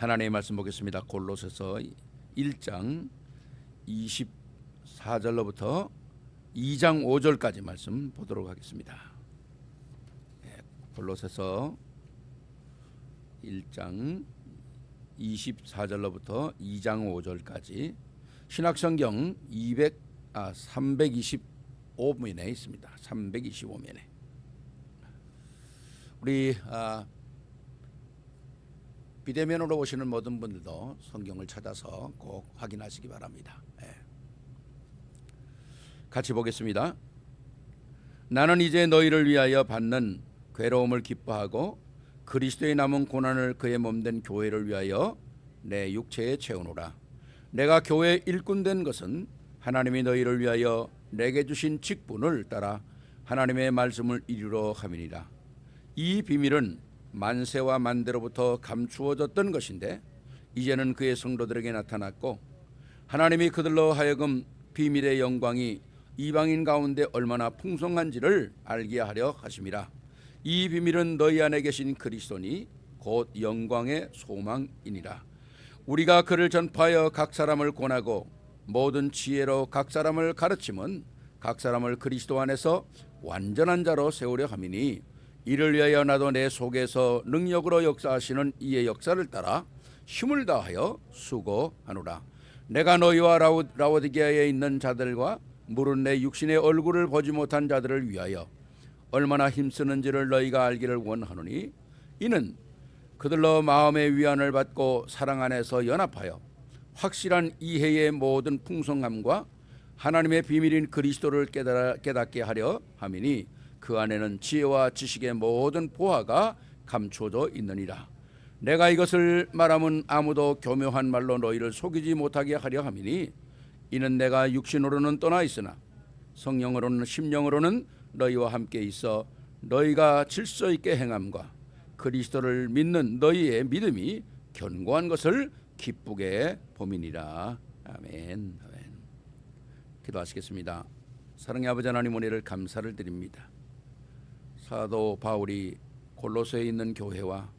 하나님의 말씀 보겠습니다. 골로새서 1장 24절로부터 2장 5절까지 말씀 보도록 하겠습니다. 골로새서 1장 24절로부터 2장 5절까지 신약성경 325면에 있습니다. 325면에 우리 비대면으로 오시는 모든 분들도 성경을 찾아서 꼭 확인하시기 바랍니다. 같이 보겠습니다. 나는 이제 너희를 위하여 받는 괴로움을 기뻐하고 그리스도의 남은 고난을 그의 몸된 교회를 위하여 내 육체에 채우노라. 내가 교회의 일꾼 된 것은 하나님이 너희를 위하여 내게 주신 직분을 따라 하나님의 말씀을 이루려 함이니라. 이 비밀은 만세와 만대로부터 감추어졌던 것인데 이제는 그의 성도들에게 나타났고 하나님이 그들로 하여금 비밀의 영광이 이방인 가운데 얼마나 풍성한지를 알게 하려 하심이라. 이 비밀은 너희 안에 계신 그리스도니 곧 영광의 소망이니라. 우리가 그를 전파하여 각 사람을 권하고 모든 지혜로 각 사람을 가르침은 각 사람을 그리스도 안에서 완전한 자로 세우려 함이니 이를 위하여 나도 내 속에서 능력으로 역사하시는 이의 역사를 따라 힘을 다하여 수고하노라. 내가 너희와 라오디게아에 있는 자들과 물은 내 육신의 얼굴을 보지 못한 자들을 위하여 얼마나 힘쓰는지를 너희가 알기를 원하노니 이는 그들로 마음의 위안을 받고 사랑 안에서 연합하여 확실한 이해의 모든 풍성함과 하나님의 비밀인 그리스도를 깨닫게 하려 함이니 그 안에는 지혜와 지식의 모든 보화가 감추어져 있느니라. 내가 이것을 말하면 아무도 교묘한 말로 너희를 속이지 못하게 하려 함이니 이는 내가 육신으로는 떠나 있으나 성령으로는 심령으로는 너희와 함께 있어 너희가 질서 있게 행함과 그리스도를 믿는 너희의 믿음이 견고한 것을 기쁘게 봄이니라. 아멘. 아멘. 기도하시겠습니다. 사랑의 아버지 하나님, 은혜를 감사를 드립니다. 사도 바울이 골로새에 있는 교회와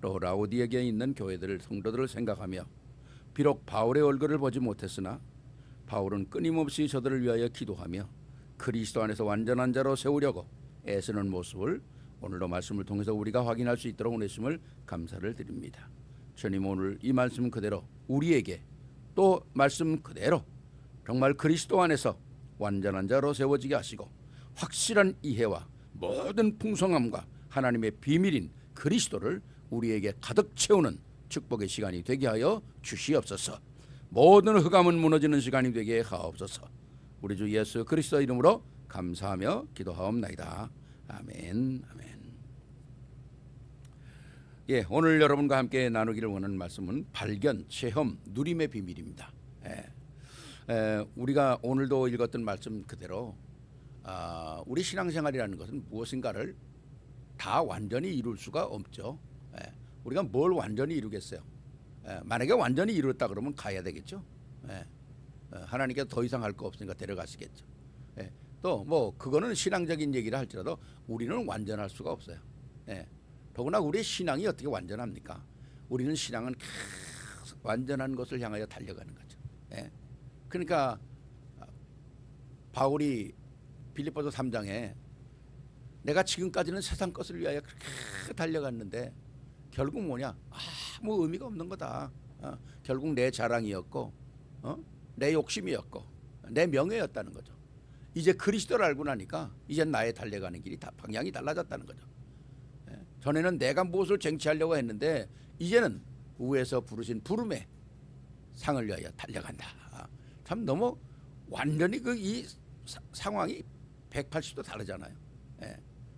또 라오디게아에 있는 교회들 성도들을 생각하며 비록 바울의 얼굴을 보지 못했으나 바울은 끊임없이 저들을 위하여 기도하며 그리스도 안에서 완전한 자로 세우려고 애쓰는 모습을 오늘도 말씀을 통해서 우리가 확인할 수 있도록 원하심을 감사를 드립니다. 주님, 오늘 이 말씀 그대로 우리에게 또 말씀 그대로 정말 그리스도 안에서 완전한 자로 세워지게 하시고 확실한 이해와 모든 풍성함과 하나님의 비밀인 그리스도를 우리에게 가득 채우는 축복의 시간이 되게 하여 주시옵소서. 모든 흑암은 무너지는 시간이 되게 하옵소서. 우리 주 예수 그리스도 이름으로 감사하며 기도하옵나이다. 아멘. 아멘. 오늘 여러분과 함께 나누기를 원하는 말씀은 발견, 체험, 누림의 비밀입니다. 우리가 오늘도 읽었던 말씀 그대로 우리 신앙생활이라는 것은 무엇인가를 다 완전히 이룰 수가 없죠. 우리가 뭘 완전히 이루겠어요? 만약에 완전히 이루었다 그러면 가야 되겠죠. 하나님께서 더 이상 할 거 없으니까 데려가시겠죠. 또 뭐 그거는 신앙적인 얘기를 할지라도 우리는 완전할 수가 없어요. 더구나 우리의 신앙이 어떻게 완전합니까? 우리는 신앙은 계속 완전한 것을 향하여 달려가는 거죠. 그러니까 바울이 빌립보서 3장에 내가 지금까지는 세상 것을 위하여 그렇게 달려갔는데 결국 뭐냐? 아무 의미가 없는 거다. 결국 내 자랑이었고 내 욕심이었고 내 명예였다는 거죠. 이제 그리스도를 알고 나니까 이제 나의 달려가는 길이 다 방향이 달라졌다는 거죠. 전에는 내가 무엇을 쟁취하려고 했는데 이제는 위에서 부르신 부름의 상을 위하여 달려간다. 참 너무 완전히 이 상황이 180도 다르잖아요.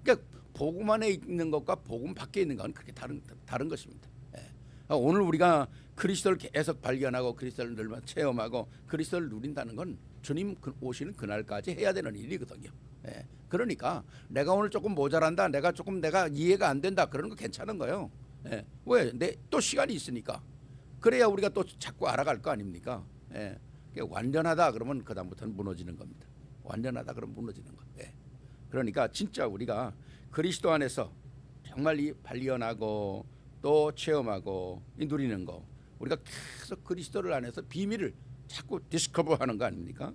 그러니까 복음 안에 있는 것과 복음 밖에 있는 것은 그렇게 다른 것입니다. 오늘 우리가 그리스도를 계속 발견하고 그리스도를 늘 체험하고 그리스도를 누린다는 건 주님 오시는 그날까지 해야 되는 일이거든요. 그러니까 내가 오늘 조금 모자란다, 내가 이해가 안 된다, 그런 거 괜찮은 거예요. 왜? 또 시간이 있으니까. 그래야 우리가 또 자꾸 알아갈 거 아닙니까? 완전하다 그러면 그다음부터는 무너지는 겁니다. 완전하다 그러면 무너지는 거. 그러니까 진짜 우리가 그리스도 안에서 정말 이 발견하고 또 체험하고 누리는 거, 우리가 계속 그리스도를 안에서 비밀을 자꾸 디스커버하는 거 아닙니까?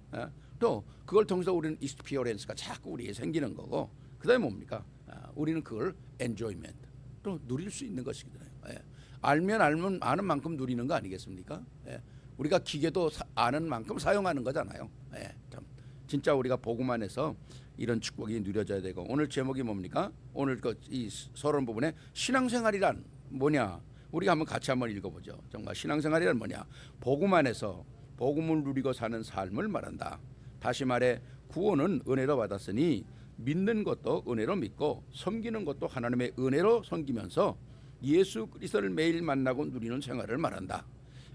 또 그걸 통해서 우리는 익스피리언스가 자꾸 우리에 생기는 거고, 그다음에 뭡니까? 우리는 그걸 엔조이먼트, 또 누릴 수 있는 것이거든요. 알면 아는 만큼 누리는 거 아니겠습니까? 우리가 기계도 아는 만큼 사용하는 거잖아요. 참 진짜 우리가 복음 안에서 이런 축복이 누려져야 되고, 오늘 제목이 뭡니까? 오늘 이 서론 부분에 신앙생활이란 뭐냐? 우리가 같이 한번 읽어보죠. 정말 신앙생활이란 뭐냐? 복음 안에서 복음을 누리고 사는 삶을 말한다. 다시 말해 구원은 은혜로 받았으니 믿는 것도 은혜로 믿고 섬기는 것도 하나님의 은혜로 섬기면서 예수 그리스도를 매일 만나고 누리는 생활을 말한다.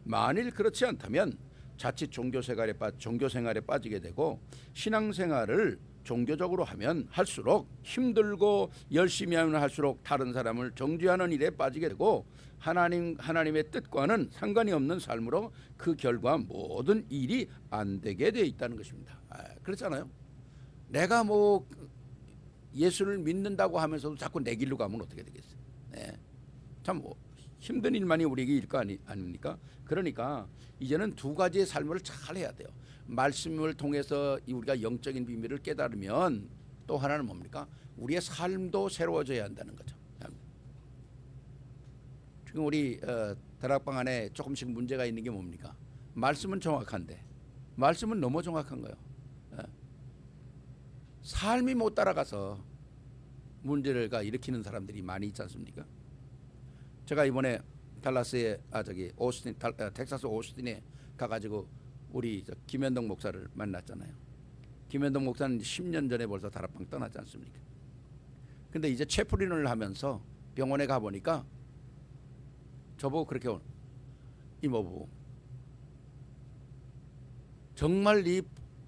만일 그렇지 않다면 자칫 종교 생활에 빠지게 되고, 신앙생활을 종교적으로 하면 할수록 힘들고 열심히 하면 할수록 다른 사람을 정죄하는 일에 빠지게 되고, 하나님의 뜻과는 상관이 없는 삶으로 그 결과 모든 일이 안 되게 돼 있다는 것입니다. 그렇잖아요. 내가 뭐 예수를 믿는다고 하면서도 자꾸 내 길로 가면 어떻게 되겠어요? 참 힘든 일만이 우리에게 일 거 아닙니까? 그러니까 이제는 두 가지의 삶을 잘 해야 돼요. 말씀을 통해서 우리가 영적인 비밀을 깨달으면 또 하나는 뭡니까? 우리의 삶도 새로워져야 한다는 거죠. 지금 우리 다락방 안에 조금씩 문제가 있는 게 뭡니까? 말씀은 정확한데 말씀은 너무 정확한 거예요. 삶이 못 따라가서 문제를 일으키는 사람들이 많이 있지 않습니까? 제가 이번에 달라스에 텍사스 오스틴에 가가지고 우리 김현동 목사를 만났잖아요. 김현동 목사는 10년 전에 벌써 다락방 떠났지 않습니까? 근데 이제 채플린을 하면서 병원에 가보니까 저보고 그렇게, 이모부 정말 이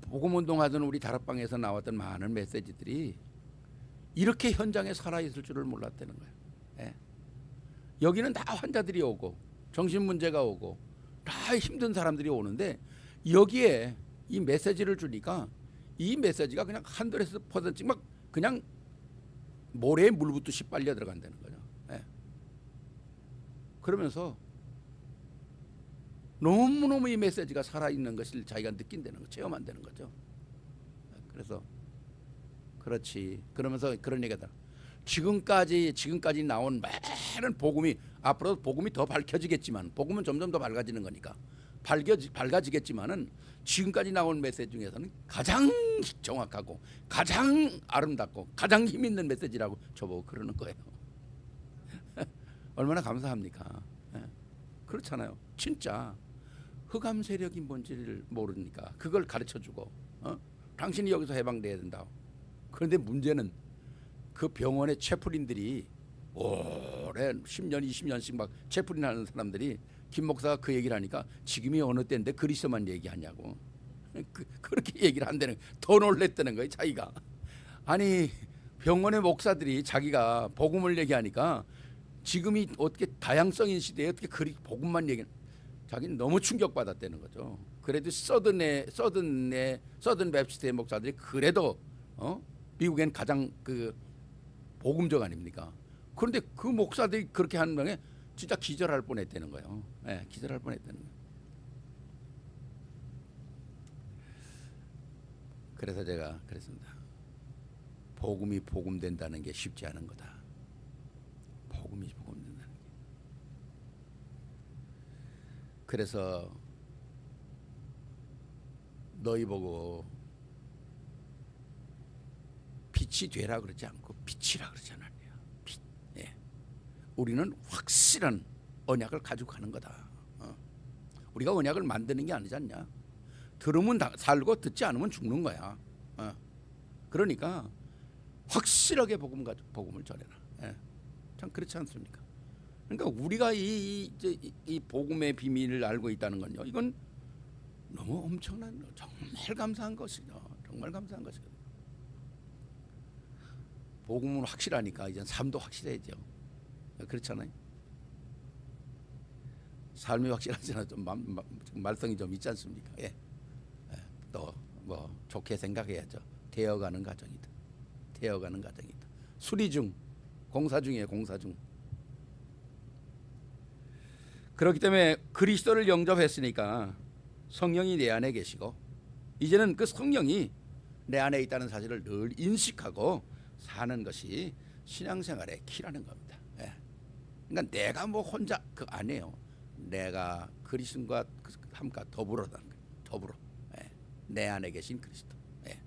복음운동하던 우리 다락방에서 나왔던 많은 메시지들이 이렇게 현장에 살아있을 줄을 몰랐다는 거예요. 여기는 다 환자들이 오고 정신문제가 오고 다 힘든 사람들이 오는데, 여기에 이 메시지를 주니까 이 메시지가 그냥 100% 막 그냥 모래에 물 붓듯이 빨려 들어간다는 거죠. 그러면서 너무너무 이 메시지가 살아있는 것을 자기가 느낀다는 거, 체험한다는 거죠. 그래서 그렇지, 그러면서 그런 얘기다. 지금까지 나온 많은 복음이, 앞으로 복음이 더 밝혀지겠지만, 복음은 점점 더 밝아지는 거니까 밝아지겠지만은, 지금까지 나온 메시지 중에서는 가장 정확하고 가장 아름답고 가장 힘 있는 메시지라고 저보고 그러는 거예요. 얼마나 감사합니까? 그렇잖아요. 진짜 흑암 세력이 뭔지를 모르니까 그걸 가르쳐주고, 당신이 여기서 해방돼야 된다. 그런데 문제는 그 병원의 채플린들이 오래 10년 20년씩 막 채플린 하는 사람들이 김 목사가 그 얘기를 하니까 지금이 어느 때인데 그리스도만 얘기하냐고 그렇게 얘기를 한다는, 더 놀랬다는 거예요 자기가. 아니 병원의 목사들이 자기가 복음을 얘기하니까 지금이 어떻게 다양성인 시대에 어떻게 복음만 얘기는, 자기는 너무 충격받았다는 거죠. 그래도 서든 베프티스트의 목사들이 그래도 미국엔 가장 복음적 아닙니까? 그런데 그 목사들이 그렇게 하는 명에 진짜 기절할 뻔했다는 거예요. 기절할 뻔했다는 거예요. 그래서 제가 그랬습니다. 복음이 복음된다는 게 쉽지 않은 거다. 복음이 복음된다는 게. 그래서 너희 보고 빛이 되라 그러지 않고 빛이라 그러지 않았냐. 빛. 우리는 확실한 언약을 가지고 가는 거다. 우리가 언약을 만드는 게 아니지 않냐. 들으면 살고 듣지 않으면 죽는 거야. 그러니까 확실하게 복음을 전해라. 참 그렇지 않습니까? 그러니까 우리가 이 복음의 비밀을 알고 있다는 건요, 이건 너무 엄청난, 정말 감사한 것이죠. 정말 감사한 것이죠. 복음은 확실하니까 이제 삶도 확실해져. 그렇잖아요. 삶이 확실하지나 좀 말썽이 좀 있지 않습니까? 또 뭐 좋게 생각해야죠. 되어가는 과정이다. 되어가는 과정이다. 수리 중, 공사 중이에요. 공사 중. 그렇기 때문에 그리스도를 영접했으니까 성령이 내 안에 계시고 이제는 그 성령이 내 안에 있다는 사실을 늘 인식하고 사는 것이 신앙생활의 키라는 겁니다. 예. 그러니까 내가 뭐 혼자 그 아니에요. 내가 그리스도와 함께 더불어다는 거예요. 더불어. 예. 내 안에 계신 그리스도. 예.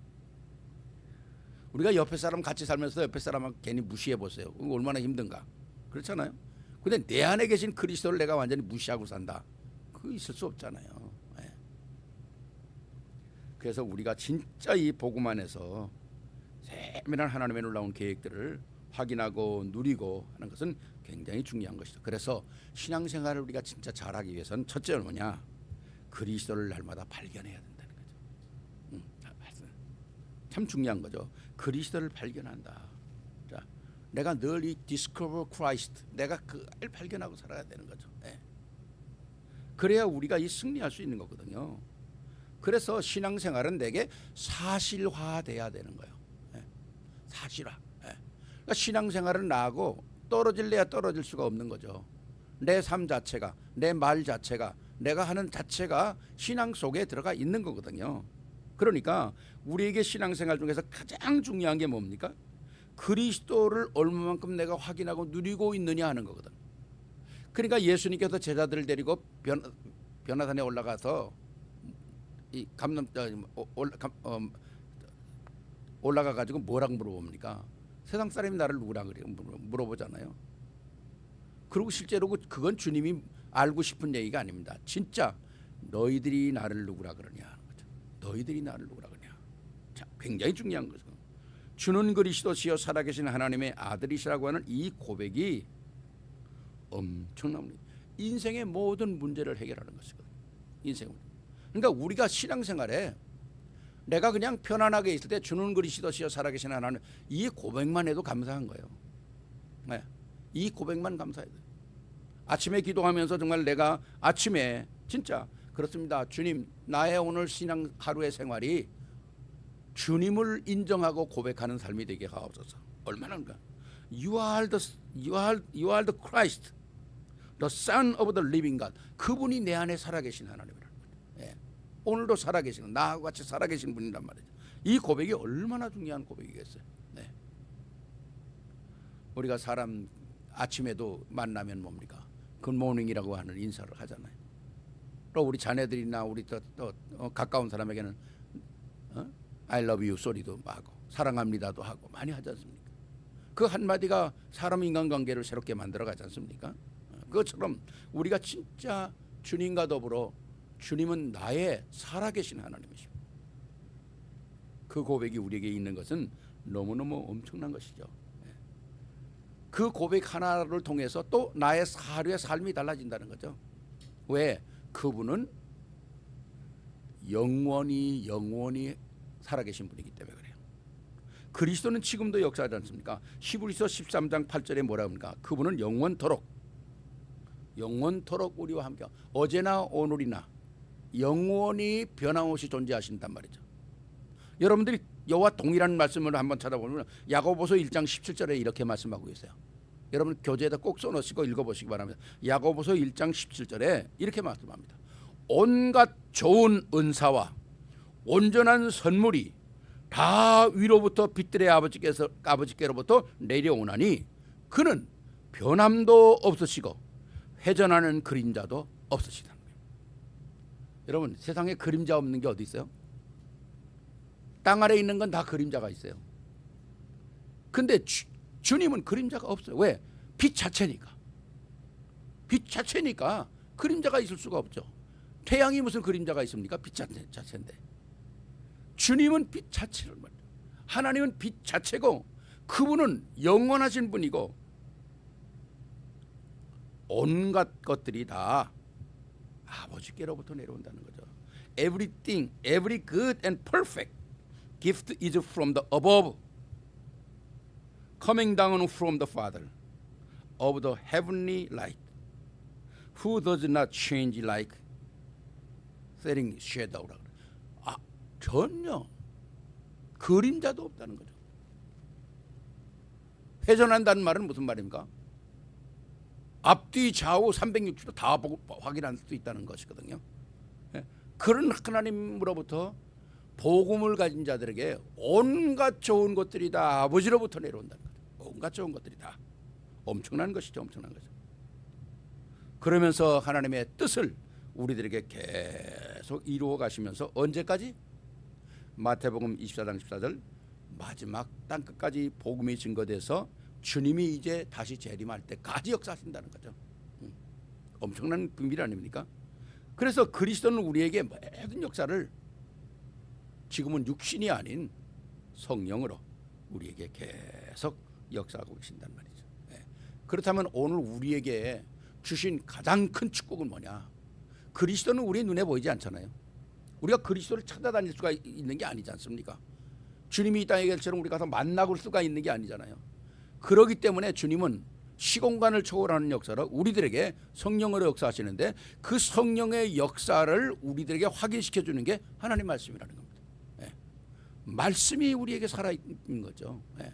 우리가 옆에 사람 같이 살면서 옆에 사람을 괜히 무시해 보세요. 얼마나 힘든가. 그렇잖아요. 근데 내 안에 계신 그리스도를 내가 완전히 무시하고 산다. 그거 있을 수 없잖아요. 예. 그래서 우리가 진짜 이 복음 안에서 세밀한 하나님의 놀라운 계획들을 확인하고 누리고 하는 것은 굉장히 중요한 것이죠. 그래서 신앙생활을 우리가 진짜 잘하기 위해서는 첫째는 뭐냐? 그리스도를 날마다 발견해야 된다는 거죠. 참 중요한 거죠. 그리스도를 발견한다. 자, 내가 늘 이 discover Christ, 내가 그걸 발견하고 살아야 되는 거죠. 예. 그래야 우리가 이 승리할 수 있는 거거든요. 그래서 신앙생활은 내게 사실화돼야 되는 거예요. 예. 사실화. 예. 그러니까 신앙생활은 나하고 떨어질래야 떨어질 수가 없는 거죠. 내 삶 자체가, 내 말 자체가, 내가 하는 자체가 신앙 속에 들어가 있는 거거든요. 그러니까 우리에게 신앙생활 중에서 가장 중요한 게 뭡니까? 그리스도를 얼마만큼 내가 확인하고 누리고 있느냐 하는 거거든. 그러니까 예수님께서 제자들을 데리고 변화산에 올라가서 이 올라가 가지고 뭐라고 물어봅니까? 세상 사람이 나를 누구라 그래요? 물어보잖아요. 그리고 실제로 그건 주님이 알고 싶은 얘기가 아닙니다. 진짜 너희들이 나를 누구라 그러냐 하는 거죠. 너희들이 나를 누구라 그러냐. 자, 굉장히 중요한 거죠. 주는 그리스도시요 살아계신 하나님의 아들이시라고 하는 이 고백이 엄청납니다. 인생의 모든 문제를 해결하는 것이거든요. 인생을. 그러니까 우리가 신앙생활에 내가 그냥 편안하게 있을 때 주는 그리스도시요 살아계신 하나님 이 고백만 해도 감사한 거예요. 네. 이 고백만 감사해야 돼요. 아침에 기도하면서 정말 내가 아침에 진짜 그렇습니다. 주님, 나의 오늘 신앙 하루의 생활이 주님을 인정하고 고백하는 삶이 되게 하옵소서. 얼마나인가? You are the Christ, the Son of the Living God. 그분이 내 안에 살아계신 하나님이라는 거죠. 예. 오늘도 살아계시는 나하고 같이 살아계신 분이란 말이죠. 이 고백이 얼마나 중요한 고백이겠어요. 네. 우리가 사람 아침에도 만나면 뭡니까? 굿모닝이라고 하는 인사를 하잖아요. 또 우리 자녀들이나 우리 또 가까운 사람에게는 I love you 소리도 하고 사랑합니다도 하고 많이 하지 않습니까? 그 한마디가 사람 인간관계를 새롭게 만들어 가지 않습니까? 그것처럼 우리가 진짜 주님과 더불어 주님은 나의 살아계신 하나님이십니다. 그 고백이 우리에게 있는 것은 너무너무 엄청난 것이죠. 그 고백 하나를 통해서 또 나의 하루의 삶이 달라진다는 거죠. 왜? 그분은 영원히 살아계신 분이기 때문에 그래요. 그리스도는 지금도 역사하지 않습니까? 히브리서 13장 8절에 뭐라 합니까? 그분은 영원토록 우리와 함께 어제나 오늘이나 영원히 변함없이 존재하신단 말이죠. 여러분들이 여호와 동일한 말씀을 한번 찾아보면 야고보서 1장 17절에 이렇게 말씀하고 있어요. 여러분 교재에다 꼭 써놓으시고 읽어보시기 바랍니다. 야고보서 1장 17절에 이렇게 말씀합니다. 온갖 좋은 은사와 온전한 선물이 다 위로부터 빛들의 아버지께로부터 내려오나니 그는 변함도 없으시고 회전하는 그림자도 없으시다. 여러분 세상에 그림자 없는 게 어디 있어요? 땅 아래 있는 건 다 그림자가 있어요. 근데 주님은 그림자가 없어요. 왜? 빛 자체니까. 빛 자체니까 그림자가 있을 수가 없죠. 태양이 무슨 그림자가 있습니까? 빛 자체인데. 주님은 빛 자체를 말해요. 하나님은 빛 자체고 그분은 영원하신 분이고 온갖 것들이 다 아버지께로부터 내려온다는 거죠. Everything, every good and perfect gift is from the above, coming down from the Father of the heavenly light, who does not change like setting shadow. 전혀 그림자도 없다는 거죠. 회전한다는 말은 무슨 말입니까? 앞뒤 좌우 360도 다 확인할 수 있다는 것이거든요. 예. 그런 하나님으로부터 복음을 가진 자들에게 온갖 좋은 것들이 다 아버지로부터 내려온다는 거죠. 온갖 좋은 것들이 다. 엄청난 것이죠. 엄청난 거죠. 그러면서 하나님의 뜻을 우리들에게 계속 이루어 가시면서 언제까지? 마태복음 24장 14절 마지막 땅끝까지 복음이 증거돼서 주님이 이제 다시 재림할 때까지 역사하신다는 거죠. 엄청난 비밀 아닙니까? 그래서 그리스도는 우리에게 모든 역사를 지금은 육신이 아닌 성령으로 우리에게 계속 역사하고 계신단 말이죠. 네. 그렇다면 오늘 우리에게 주신 가장 큰 축복은 뭐냐? 그리스도는 우리 눈에 보이지 않잖아요. 우리가 그리스도를 찾아다닐 수가 있는 게 아니지 않습니까? 주님이 이 땅에 계실처럼 우리가 가서 만나볼 수가 있는 게 아니잖아요. 그렇기 때문에 주님은 시공간을 초월하는 역사로 우리들에게 성령으로 역사하시는데 그 성령의 역사를 우리들에게 확인시켜 주는 게 하나님 말씀이라는 겁니다. 네. 말씀이 우리에게 살아있는 거죠. 네.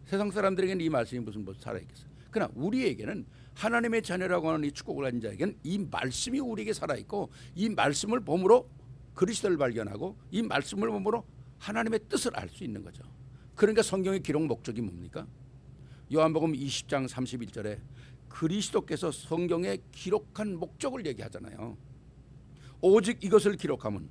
세상 사람들에게는 이 말씀이 무슨 살아있겠어요. 그러나 우리에게는 하나님의 자녀라고 하는 이 축복을 가진 자에게는 이 말씀이 우리에게 살아있고 이 말씀을 보므로 그리스도를 발견하고 이 말씀을 보므로 하나님의 뜻을 알 수 있는 거죠. 그러니까 성경의 기록 목적이 뭡니까? 요한복음 20장 31절에 그리스도께서 성경에 기록한 목적을 얘기하잖아요. 오직 이것을 기록함은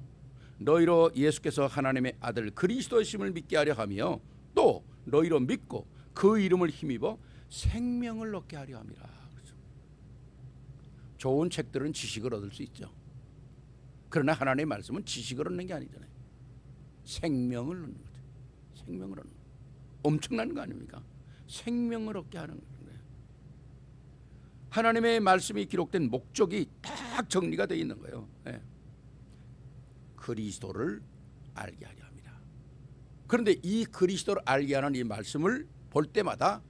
너희로 예수께서 하나님의 아들 그리스도이심을 믿게 하려 하며 또 너희로 믿고 그 이름을 힘입어 생명을 얻게 하려 함이라. 그렇죠? 좋은 책들은 지식을 얻을 수 있죠. 그러나 하나님의 말씀은 지식을 얻는 게 아니잖아요. 생명을 얻는 거죠. 생명을 얻는 거. 엄청난 거 아닙니까? 생명을 얻게 하는 거예요. 하나님의 말씀이 기록된 목적이 딱 정리가 되어 있는 거예요. 네. 그리스도를 알게 하려 합니다. 그런데 이 그리스도를 알게 하는 이 말씀을 볼 때마다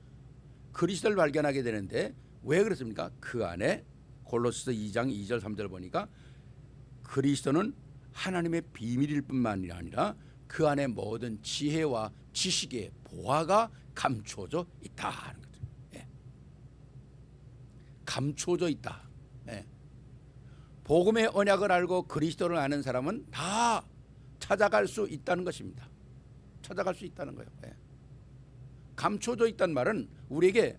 그리스도를 발견하게 되는데 왜 그렇습니까? 그 안에 골로새서 2장 2절 3절 보니까 그리스도는 하나님의 비밀일 뿐만이 아니라 그 안에 모든 지혜와 지식의 보화가 감추어져 있다 하는 거죠. 예. 감추어져 있다. 예. 복음의 언약을 알고 그리스도를 아는 사람은 다 찾아갈 수 있다는 것입니다. 찾아갈 수 있다는 거예요. 예. 감춰져 있다는 말은 우리에게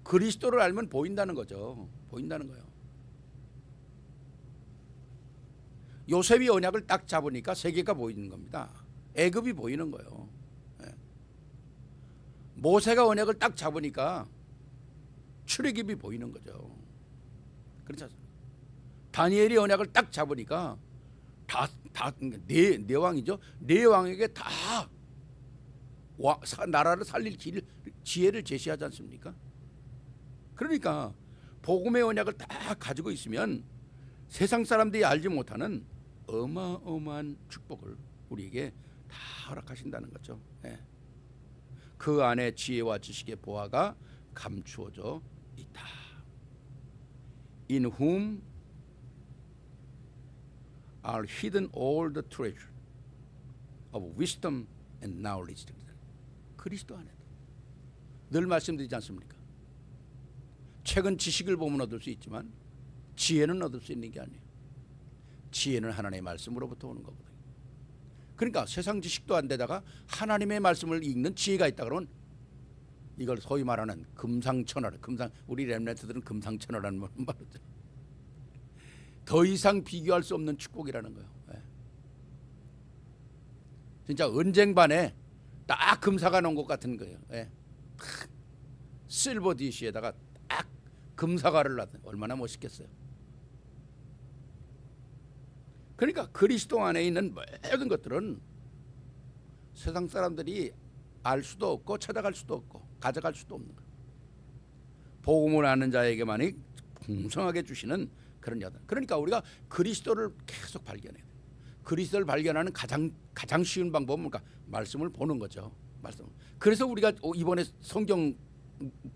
그리스도를 알면 보인다는 거죠. 보인다는 거예요. 요셉이 언약을 딱 잡으니까 세계가 보이는 겁니다. 애굽이 보이는 거예요. 예. 모세가 언약을 딱 잡으니까 출애굽이 보이는 거죠. 그렇지 않습니까? 다니엘이 언약을 딱 잡으니까 네 왕이죠. 네 왕에게 다 나라를 살릴 지혜를 제시하지 않습니까? 그러니까 복음의 언약을 다 가지고 있으면 세상 사람들이 알지 못하는 어마어마한 축복을 우리에게 다 허락하신다는 거죠. 예. 그 안에 지혜와 지식의 보화가 감추어져 있다. In whom are hidden all the treasure of wisdom and knowledge. 그리스도 안에 늘 말씀드리지 않습니까? 책은 지식을 보면 얻을 수 있지만 지혜는 얻을 수 있는 게 아니에요. 지혜는 하나님의 말씀으로부터 오는 거거든요. 그러니까 세상 지식도 안 되다가 하나님의 말씀을 읽는 지혜가 있다 그러면 이걸 소위 말하는 금상첨화, 우리 렘넌트들은 금상첨화라는 말을 말하죠. 더 이상 비교할 수 없는 축복이라는 거예요. 예. 진짜 은쟁반에 딱 금사가 놓은 것 같은 거예요. 예. 실버 디시에다가 딱 금사과를 놨더니 얼마나 멋있겠어요. 그러니까 그리스도 안에 있는 모든 것들은 세상 사람들이 알 수도 없고 찾아갈 수도 없고 가져갈 수도 없는 거예요. 복음을 아는 자에게만이 풍성하게 주시는 그런 여단. 그러니까 우리가 그리스도를 계속 발견해야 돼요. 그리스도를 발견하는 가장 쉬운 방법은 뭔가 말씀을 보는 거죠. 말씀. 그래서 우리가 이번에 성경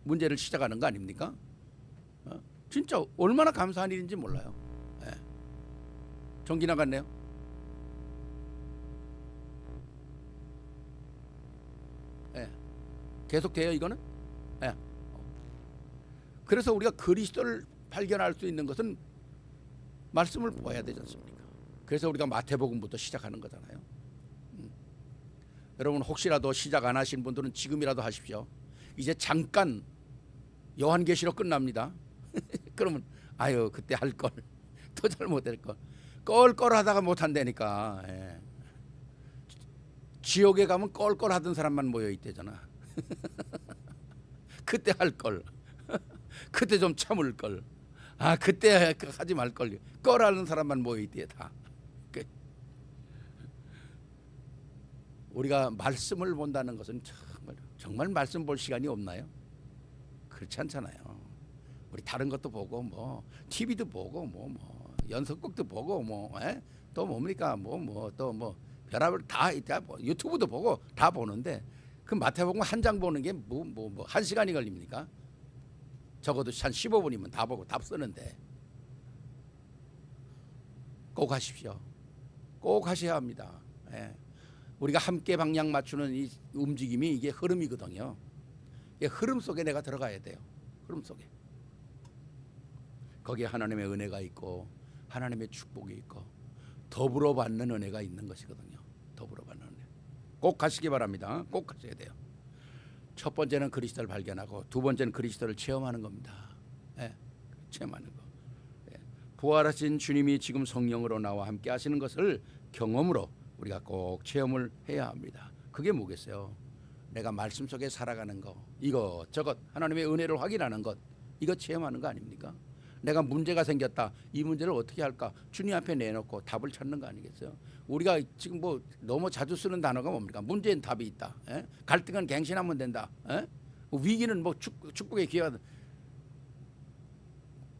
문제를 시작하는 거 아닙니까? 진짜 얼마나 감사한 일인지 몰라요. 예. 전기 나갔네요. 예. 계속 돼요 이거는? 예. 그래서 우리가 그리스도를 발견할 수 있는 것은 말씀을 보아야 되지 않습니까? 그래서 우리가 마태복음부터 시작하는 거잖아요. 여러분 혹시라도 시작 안 하신 분들은 지금이라도 하십시오. 이제 잠깐 요한계시록 끝납니다. 그러면 아유 그때 할 걸 더 잘못될 걸 껄껄하다가 못한다니까. 예. 지옥에 가면 껄껄하던 사람만 모여 있대잖아. 그때 할 걸, 그때 좀 참을 걸, 아 그때 하지 말 걸. 껄하는 사람만 모여 있대 다. 우리가 말씀을 본다는 것은 정말 말씀 볼 시간이 없나요? 그렇지 않잖아요. 우리 다른 것도 보고 뭐 TV도 보고 뭐 연속극도 보고 또 뭡니까 또 뭐 별의별 다 유튜브도 보고 다 보는데 그 마태복음 한 장 보는 게 한 시간이 걸립니까? 적어도 한 15분이면 다 보고 답 쓰는데 꼭 하십시오. 꼭 하셔야 합니다. 예. 우리가 함께 방향 맞추는 이 움직임이 이게 흐름이거든요. 이 흐름 속에 내가 들어가야 돼요. 흐름 속에. 거기에 하나님의 은혜가 있고 하나님의 축복이 있고 더불어 받는 은혜가 있는 것이거든요. 더불어 받는 은혜. 꼭 가시기 바랍니다. 꼭 가셔야 돼요. 첫 번째는 그리스도를 발견하고 두 번째는 그리스도를 체험하는 겁니다. 예, 체험하는 거. 예. 부활하신 주님이 지금 성령으로 나와 함께 하시는 것을 경험으로 우리가 꼭 체험을 해야 합니다. 그게 뭐겠어요? 내가 말씀 속에 살아가는 거, 이것저것 하나님의 은혜를 확인하는 것, 이거 체험하는 거 아닙니까? 내가 문제가 생겼다. 이 문제를 어떻게 할까? 주님 앞에 내놓고 답을 찾는 거 아니겠어요? 우리가 지금 뭐 너무 자주 쓰는 단어가 뭡니까? 문제엔 답이 있다. 에? 갈등은 갱신하면 된다. 에? 위기는 뭐 축복의 기회가.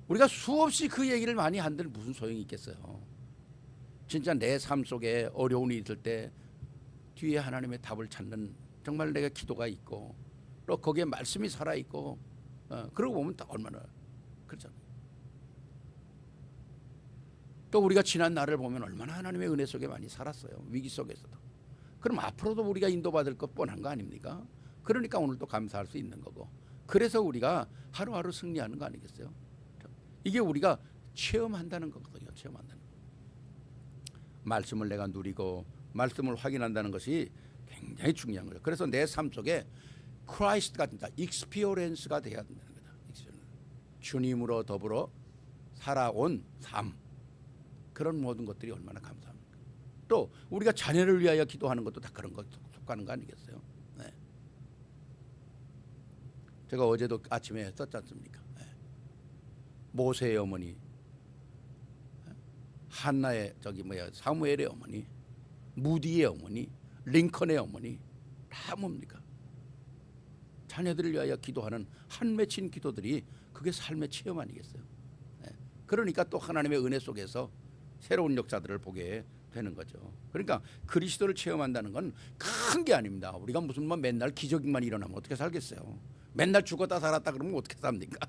우리가 수없이 그 얘기를 많이 한들 무슨 소용이 있겠어요? 진짜 내 삶 속에 어려움이 있을 때 뒤에 하나님의 답을 찾는 정말 내가 기도가 있고 또 거기에 말씀이 살아있고 그러고 보면 또 얼마나 그렇잖아요. 또 우리가 지난 날을 보면 얼마나 하나님의 은혜 속에 많이 살았어요. 위기 속에서도. 그럼 앞으로도 우리가 인도받을 것 뻔한 거 아닙니까? 그러니까 오늘 또 감사할 수 있는 거고 그래서 우리가 하루하루 승리하는 거 아니겠어요? 이게 우리가 체험한다는 거거든요. 체험한다는 거. 말씀을 내가 누리고 말씀을 확인한다는 것이 굉장히 중요한 거예요. 그래서 내 삶 속에 크라이스트가 진짜 익스피어런스가 돼야 된다는 거다. 주님으로 더불어 살아온 삶. 그런 모든 것들이 얼마나 감사합니까? 또 우리가 자녀를 위하여 기도하는 것도 다 그런 것 속하는 거 아니겠어요? 네. 제가 어제도 아침에 썼지 않습니까? 네. 모세의 어머니, 한나의 사무엘의 어머니, 무디의 어머니, 링컨의 어머니 다 뭡니까? 자녀들을 위하여 기도하는 한 맺힌 기도들이 그게 삶의 체험 아니겠어요? 네. 그러니까 또 하나님의 은혜 속에서 새로운 역사들을 보게 되는 거죠. 그러니까 그리스도를 체험한다는 건 큰 게 아닙니다. 우리가 무슨 맨날 기적만 일어나면 어떻게 살겠어요? 맨날 죽었다 살았다 그러면 어떻게 삽니까?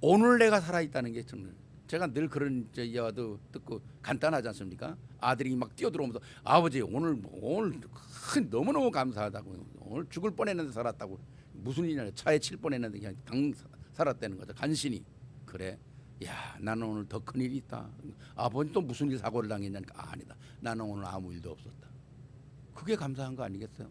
오늘 내가 살아있다는 게 저는 제가 늘 그런 이야기도 듣고 간단하지 않습니까? 아들이 막 뛰어들어오면서 아버지 오늘 너무너무 감사하다고 오늘 죽을 뻔했는데 살았다고 무슨 일이냐 차에 칠 뻔했는데 그냥 당 살았다는 거죠. 간신히 그래. 야 나는 오늘 더 큰 일이 있다. 아버지 또 무슨 일 사고를 당했냐니까 아니다. 나는 오늘 아무 일도 없었다. 그게 감사한 거 아니겠어요?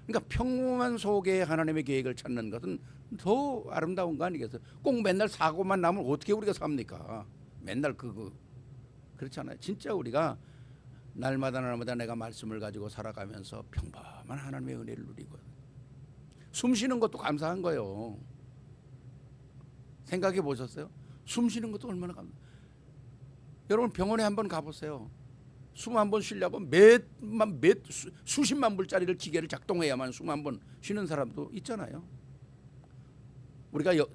그러니까 평범한 속에 하나님의 계획을 찾는 것은 더 아름다운 거 아니겠어요? 꼭 맨날 사고만 나면 어떻게 우리가 삽니까? 맨날 그렇잖아요. 진짜 우리가 날마다 내가 말씀을 가지고 살아가면서 평범한 하나님의 은혜를 누리고 숨 쉬는 것도 감사한 거예요. 생각해 보셨어요? 숨 쉬는 것도 얼마나 여러분 병원에 한번 가보세요. 숨 한 번 쉬려고 수십만 불짜리를 기계를 작동해야만 숨 한 번 쉬는 사람도 있잖아요.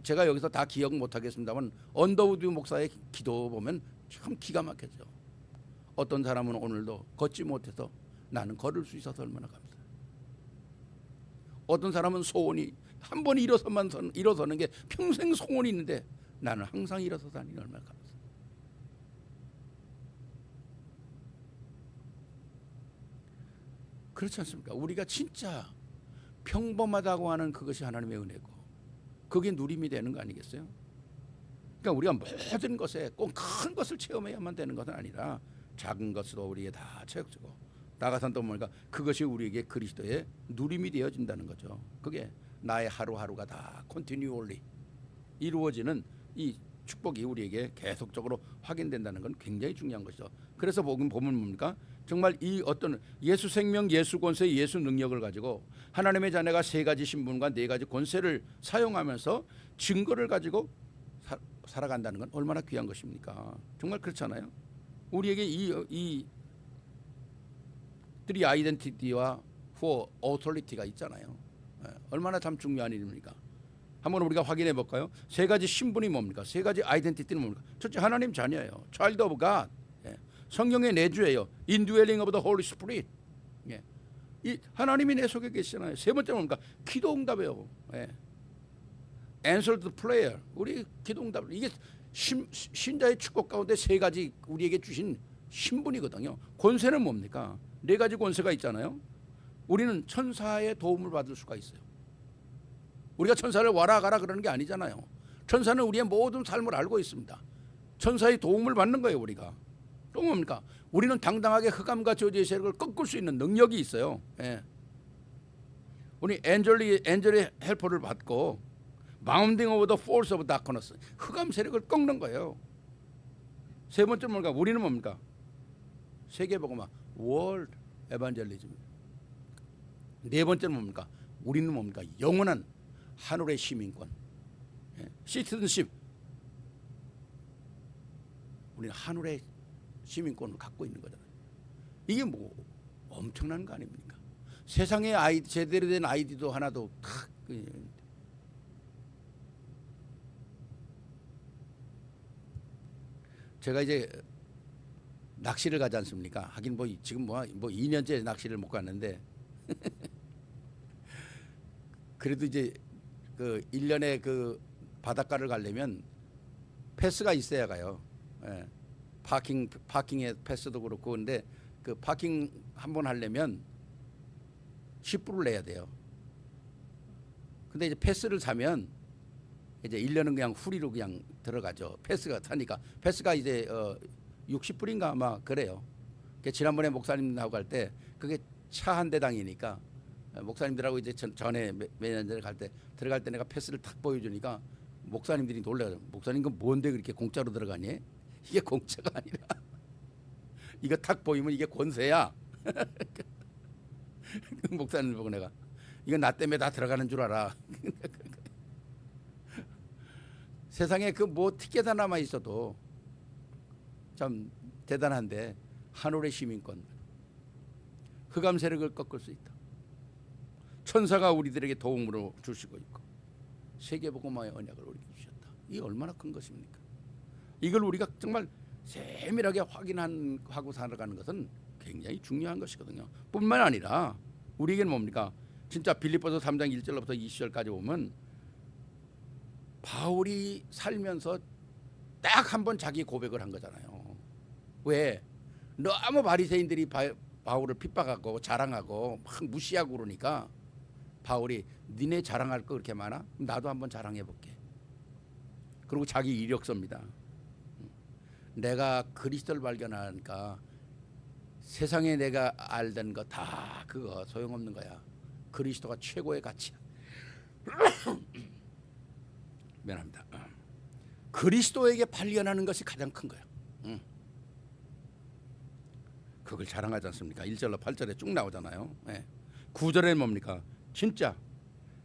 제가 여기서 다 기억 못하겠습니다만 언더우드 목사의 기도 보면 참 기가 막혀져. 어떤 사람은 오늘도 걷지 못해서 나는 걸을 수 있어서 얼마나 감사해. 어떤 사람은 소원이 한 번 일어서는 게 평생 소원이 있는데 나는 항상 일어서 다니는 얼마나 감사해. 그렇지 않습니까? 우리가 진짜 평범하다고 하는 그것이 하나님의 은혜고 그게 누림이 되는 거 아니겠어요? 그러니까 우리가 모든 것에 꼭 큰 것을 체험해야만 되는 것은 아니라 작은 것으로 우리에게 다 채워지고 나가선 또 뭔가 그것이 우리에게 그리스도의 누림이 되어진다는 거죠. 그게 나의 하루하루가 다 컨티뉴얼리 이루어지는 이 축복이 우리에게 계속적으로 확인된다는 건 굉장히 중요한 것이죠. 그래서 보면 뭡니까? 정말 이 어떤 예수 생명, 예수 권세, 예수 능력을 가지고 하나님의 자녀가 세 가지 신분과 네 가지 권세를 사용하면서 증거를 가지고 살아간다는 건 얼마나 귀한 것입니까? 정말 그렇잖아요. 우리에게 이3 아이덴티티와 4 오토리티가 있잖아요. 얼마나 참 중요한 일입니까? 한번 우리가 확인해 볼까요? 세 가지 신분이 뭡니까? 세 가지 아이덴티티는 뭡니까? 첫째, 하나님 자녀예요. Child of God. 성령의 내주예요. Indwelling of the Holy Spirit. 이 하나님이 내 속에 계시잖아요. 세 번째 뭡니까? 기도 응답이에요. Answer the prayer. 우리 기도 응답. 이게 신자의 축복 가운데 세 가지 우리에게 주신 신분이거든요. 권세는 뭡니까? 네 가지 권세가 있잖아요. 우리는 천사의 도움을 받을 수가 있어요. 우리가 천사를 와라 가라 그러는 게 아니잖아요. 천사는 우리의 모든 삶을 알고 있습니다. 천사의 도움을 받는 거예요. 우리가. 또 뭡니까? 우리는 당당하게 흑암과 저주의 세력을 꺾을 수 있는 능력이 있어요. 우리 엔젤의 헬퍼를 받고 Bounding over the force of darkness. 흑암 세력을 꺾는 거예요. 세 번째 뭡니까? 우리는 뭡니까? 세계복음화 World Evangelism. 네 번째는 뭡니까? 우리는 뭡니까? 영원한 하늘의 시민권. 시티즌십. 우리는 하늘의 시민권을 갖고 있는 거잖아요. 이게 뭐 엄청난 거 아닙니까? 세상에 제대로 된 아이디도 하나도 탁. 제가 이제 낚시를 가지 않습니까? 하긴 뭐 지금 뭐 2년째 낚시를 못 갔는데 그래도 이제 그 1년에 그 바닷가를 가려면 패스가 있어야 가요. 파킹의 패스도 그렇고 근데 그 파킹 한번 하려면 10불을 내야 돼요. 근데 이제 패스를 사면 이제 1년은 그냥 후리로 그냥 들어가죠. 패스가 사니까 패스가 이제 60불인가 아마 그래요. 지난번에 목사님하고 갈 때 그게 차 한 대당이니까 목사님들하고 이제 전에 몇 년 전에 갈 때 들어갈 때 내가 패스를 탁 보여주니까 목사님들이 놀라요. 목사님 그 뭔데 그렇게 공짜로 들어가니? 이게 공짜가 아니라 이거 탁 보이면 이게 권세야. 목사님 보고 내가 이거 나 때문에 다 들어가는 줄 알아. 세상에 그 뭐 티켓 하나만 있어도 참 대단한데 하늘의 시민권, 흑암 세력을 꺾을 수 있다. 천사가 우리들에게 도움으로 주시고 있고 세계복음화의 언약을 우리에게 주셨다. 이게 얼마나 큰 것입니까? 이걸 우리가 정말 세밀하게 확인하고 살아가는 것은 굉장히 중요한 것이거든요. 뿐만 아니라 우리에게는 뭡니까? 진짜 빌립보서 3장 1절부터 20절까지 보면 바울이 살면서 딱 한 번 자기 고백을 한 거잖아요. 왜? 너무 바리새인들이 바울을 핍박하고 자랑하고 막 무시하고 그러니까 바울이 니네 자랑할 거 그렇게 많아? 나도 한번 자랑해 볼게. 그리고 자기 이력서입니다. 내가 그리스도를 발견하니까 세상에 내가 알던 거 다 그거 소용없는 거야. 그리스도가 최고의 가치야. 미안합니다. 그리스도에게 발견하는 것이 가장 큰 거야. 그걸 자랑하지 않습니까? 1절로 8절에 쭉 나오잖아요. 9절에 뭡니까? 진짜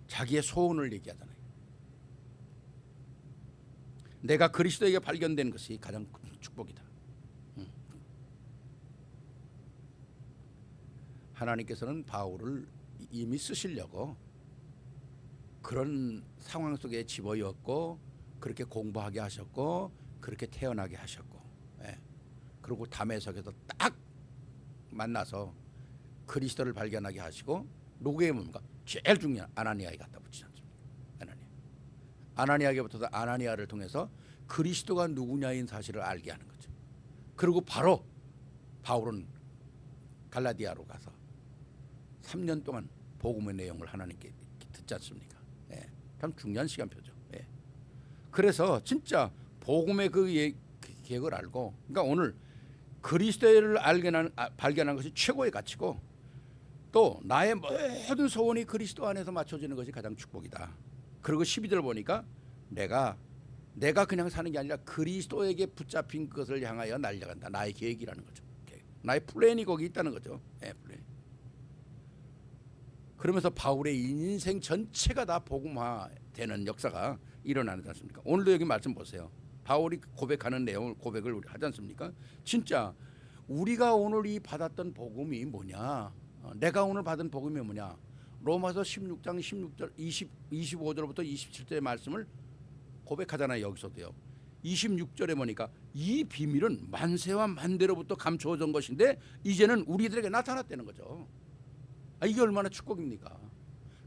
자기의 소원을 얘기하잖아요. 내가 그리스도에게 발견된 것이 가장 큰 축복이다. 하나님께서는 바울을 이미 쓰시려고 그런 상황 속에 집어넣었고 그렇게 공부하게 하셨고 그렇게 태어나게 하셨고 그리고 담에석에서 딱 만나서 그리스도를 발견하게 하시고 누구에게 뭡니까? 제일 중요한 아나니아에 갖다 붙이지 않습니까? 아나니아에게부터 아나니아를 통해서 그리스도가 누구냐인 사실을 알게 하는 거죠. 그리고 바로 바울은 갈라디아로 가서 3년 동안 복음의 내용을 하나님께 듣지 않습니까? 참 중요한 시간표죠. 그래서 진짜 복음의 계획을 알고, 그러니까 오늘 그리스도를 발견한 것이 최고의 가치고, 또 나의 모든 소원이 그리스도 안에서 맞춰지는 것이 가장 축복이다. 그리고 12절 보니까 내가 그냥 사는 게 아니라 그리스도에게 붙잡힌 것을 향하여 날려간다. 나의 계획이라는 거죠. 나의 플랜이 거기 있다는 거죠. 플랜. 그러면서 바울의 인생 전체가 다 복음화되는 역사가 일어나지 않습니까? 오늘도 여기 말씀 보세요. 바울이 고백하는 내용을 고백을 하지 않습니까? 진짜 우리가 오늘 이 받았던 복음이 뭐냐? 내가 오늘 받은 복음이 뭐냐? 로마서 16장 16절 25절부터 27절의 말씀을 고백하잖아요. 여기서도요. 26절에 보니까 이 비밀은 만세와 만대로부터 감추어진 것인데 이제는 우리들에게 나타났다는 거죠. 이게 얼마나 축복입니까?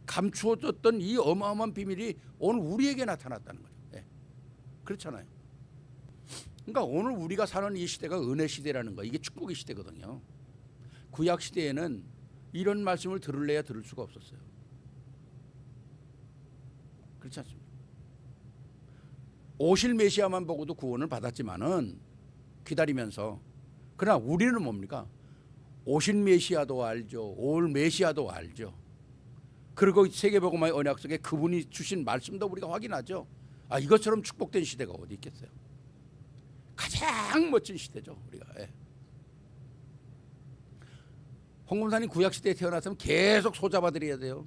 감추어졌던 이 어마어마한 비밀이 오늘 우리에게 나타났다는 거죠. 그렇잖아요. 그러니까 오늘 우리가 사는 이 시대가 은혜 시대라는 거, 이게 축복의 시대거든요. 구약 시대에는 이런 말씀을 들을래야 들을 수가 없었어요. 그렇지 않습니까? 오실 메시아만 보고도 구원을 받았지만은 기다리면서, 그러나 우리는 뭡니까? 오신 메시아도 알죠. 올 메시아도 알죠. 그리고 세계복음화의 언약 속에 그분이 주신 말씀도 우리가 확인하죠. 이것처럼 축복된 시대가 어디 있겠어요? 가장 멋진 시대죠, 우리가. 홍 검사님 구약 시대에 태어났으면 계속 소잡아드려야 돼요.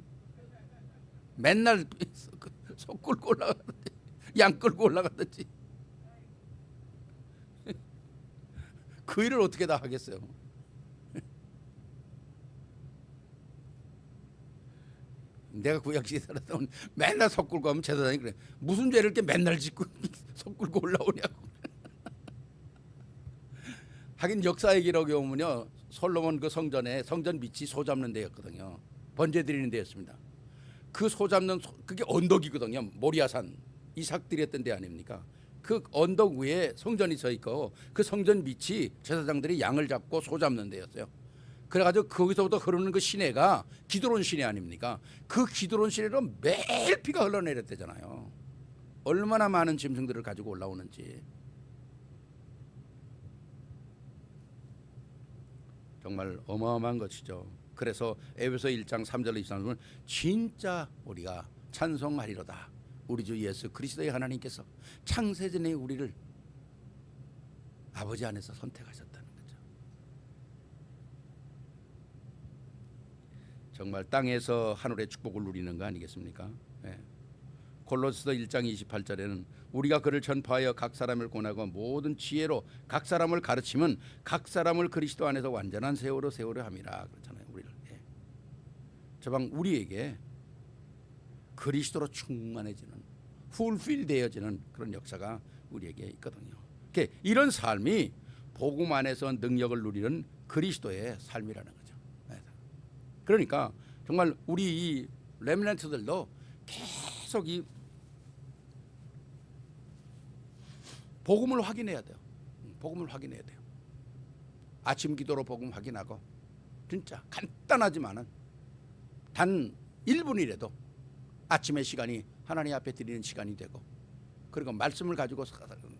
맨날 소 끌고 올라가든지 양 끌고 올라가든지 그 일을 어떻게 다 하겠어요? 내가 구약 시대에 살았으면 맨날 소 끌고 가면 제사장이 그래. 무슨 죄를 이렇게 맨날 짓고 소 끌고 올라오냐고. 하긴 역사의 기록에 보면요, 솔로몬 그 성전에 성전 밑이 소 잡는 데였거든요. 번제 드리는 데였습니다. 그 소 잡는 그게 언덕이거든요. 모리아산 이삭 드렸던 데 아닙니까? 그 언덕 위에 성전이 서 있고 그 성전 밑이 제사장들이 양을 잡고 소 잡는 데였어요. 그래가지고 거기서부터 흐르는 그 시내가 기드론 시내 아닙니까? 그 기드론 시내로 매일 피가 흘러내렸대잖아요. 얼마나 많은 짐승들을 가지고 올라오는지. 정말 어마어마한 것이죠. 그래서 에베소 1장 3절 23절은 진짜 우리가 찬송하리로다. 우리 주 예수 그리스도의 하나님께서 창세전에 우리를 아버지 안에서 선택하셨다는 거죠. 정말 땅에서 하늘의 축복을 누리는 거 아니겠습니까? 골로새서 1장 28절에는 우리가 그를 전파하여 각 사람을 권하고 모든 지혜로 각 사람을 가르치면 각 사람을 그리스도 안에서 완전한 세월로 세우려 함이라 그렇잖아요. 우리를. 저방 우리에게 그리스도로 충만해지는, 풀필 되어지는 그런 역사가 우리에게 있거든요. 이런 삶이 복음 안에서 능력을 누리는 그리스도의 삶이라는 거죠. 그러니까 정말 우리 이 렘넌트들도 계속 이 복음을 확인해야 돼요. 복음을 확인해야 돼요. 아침 기도로 복음 확인하고, 진짜 간단하지만은 단 1분이라도 아침의 시간이 하나님 앞에 드리는 시간이 되고, 그리고 말씀을 가지고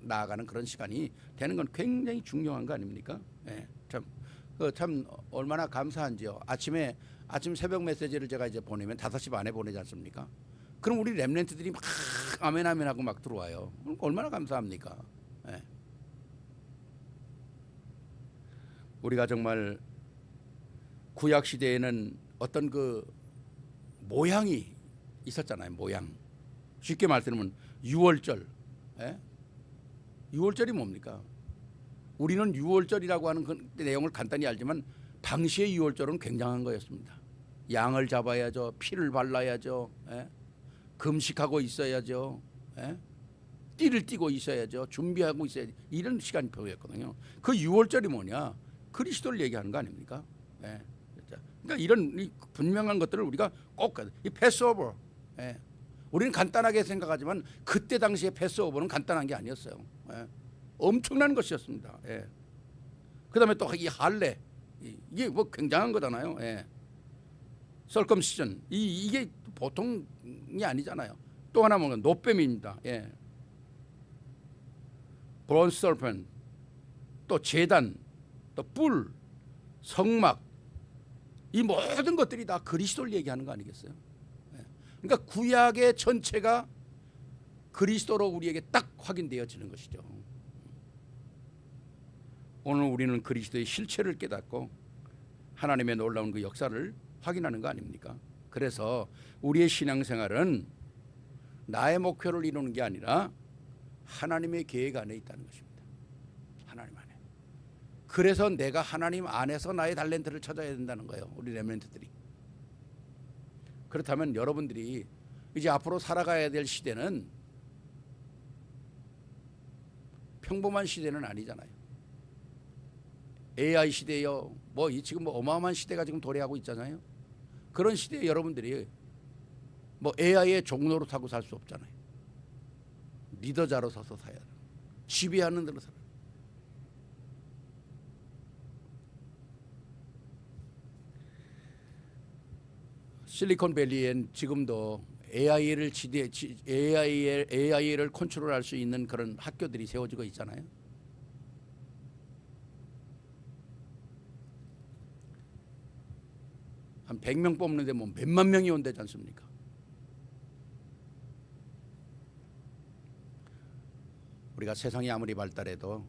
나아가는 그런 시간이 되는 건 굉장히 중요한 거 아닙니까? 참 얼마나 감사한지요. 아침 새벽 메시지를 제가 이제 보내면 5시 반에 보내지 않습니까? 그럼 우리 렘넌트들이 막 아멘 아멘 하고 막 들어와요. 얼마나 감사합니까? 우리가 정말 구약 시대에는 어떤 그 모양이 있었잖아요. 모양. 쉽게 말씀하면 유월절. 6월절이 뭡니까? 우리는 6월절이라고 하는 그 내용을 간단히 알지만 당시의 6월절은 굉장한 거였습니다. 양을 잡아야죠. 피를 발라야죠. 금식하고 있어야죠. 띠를 띠고 있어야죠. 준비하고 있어야죠. 이런 시간표였거든요. 그 6월절이 뭐냐? 그리스도를 얘기하는 거 아닙니까? 그러니까 이런 분명한 것들을 우리가 꼭 이 패스오버. 우리는 간단하게 생각하지만 그때 당시에 패스오버는 간단한 게 아니었어요. 엄청난 것이었습니다. 그다음에 또 이 할례, 이게 뭐 굉장한 거잖아요. 설컴시전, 이게 보통이 아니잖아요. 또 하나 뭐가 노뱀입니다. 브론스 서펜, 또 제단, 또 뿔, 성막, 이 모든 것들이 다 그리스도를 얘기하는 거 아니겠어요? 그러니까 구약의 전체가 그리스도로 우리에게 딱 확인되어지는 것이죠. 오늘 우리는 그리스도의 실체를 깨닫고 하나님의 놀라운 그 역사를 확인하는 거 아닙니까? 그래서 우리의 신앙생활은 나의 목표를 이루는 게 아니라 하나님의 계획 안에 있다는 것입니다. 하나님 안에. 그래서 내가 하나님 안에서 나의 탤런트를 찾아야 된다는 거예요. 우리 레멘트들이. 그렇다면 여러분들이 이제 앞으로 살아가야 될 시대는 평범한 시대는 아니잖아요. AI 시대요. 지금 어마어마한 시대가 지금 도래하고 있잖아요. 그런 시대에 여러분들이 AI의 종로로 타고 살 수 없잖아요. 리더자로 서서 살아야 돼요. 지배하는 대로 살아요. 실리콘밸리엔 지금도 AI를 컨트롤할 수 있는 그런 학교들이 세워지고 있잖아요. 한 100명 뽑는데 몇만 명이 온대지 않습니까? 우리가 세상이 아무리 발달해도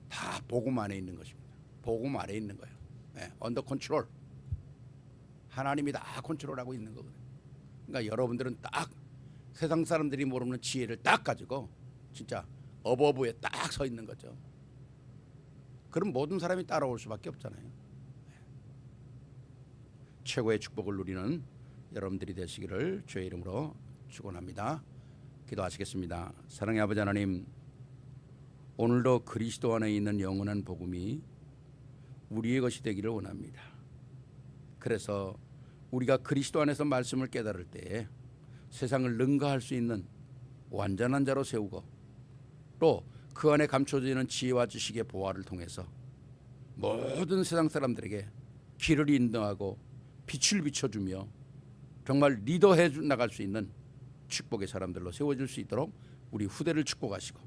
다 복음 안에 있는 것입니다. 복음 아래 있는 거예요. 언더 컨트롤. 하나님이 다 컨트롤하고 있는 거거든요. 그러니까 여러분들은 딱 세상 사람들이 모르는 지혜를 딱 가지고 진짜 어버브에 딱 서 있는 거죠. 그럼 모든 사람이 따라올 수밖에 없잖아요. 최고의 축복을 누리는 여러분들이 되시기를 주의 이름으로 축원합니다. 기도하시겠습니다. 사랑의 아버지 하나님, 오늘도 그리스도 안에 있는 영원한 복음이 우리의 것이 되기를 원합니다. 그래서 우리가 그리스도 안에서 말씀을 깨달을 때에 세상을 능가할 수 있는 완전한 자로 세우고 또 그 안에 감춰져 있는 지혜와 지식의 보화를 통해서 모든 세상 사람들에게 길을 인도하고 빛을 비춰주며 정말 리더해 나갈 수 있는 축복의 사람들로 세워질 수 있도록 우리 후대를 축복하시고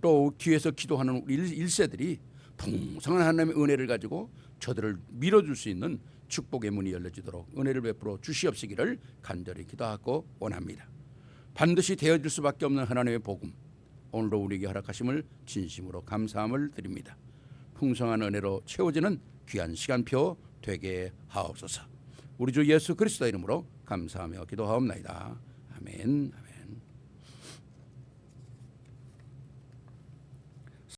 또 뒤에서 기도하는 우리 1세들이 풍성한 하나님의 은혜를 가지고 저들을 밀어줄 수 있는 축복의 문이 열려지도록 은혜를 베풀어 주시옵시기를 간절히 기도하고 원합니다. 반드시 되어질 수밖에 없는 하나님의 복음, 오늘도 우리에게 허락하심을 진심으로 감사함을 드립니다. 풍성한 은혜로 채워지는 귀한 시간표 되게 하옵소서. 우리 주 예수 그리스도 이름으로 감사하며 기도하옵나이다. 아멘.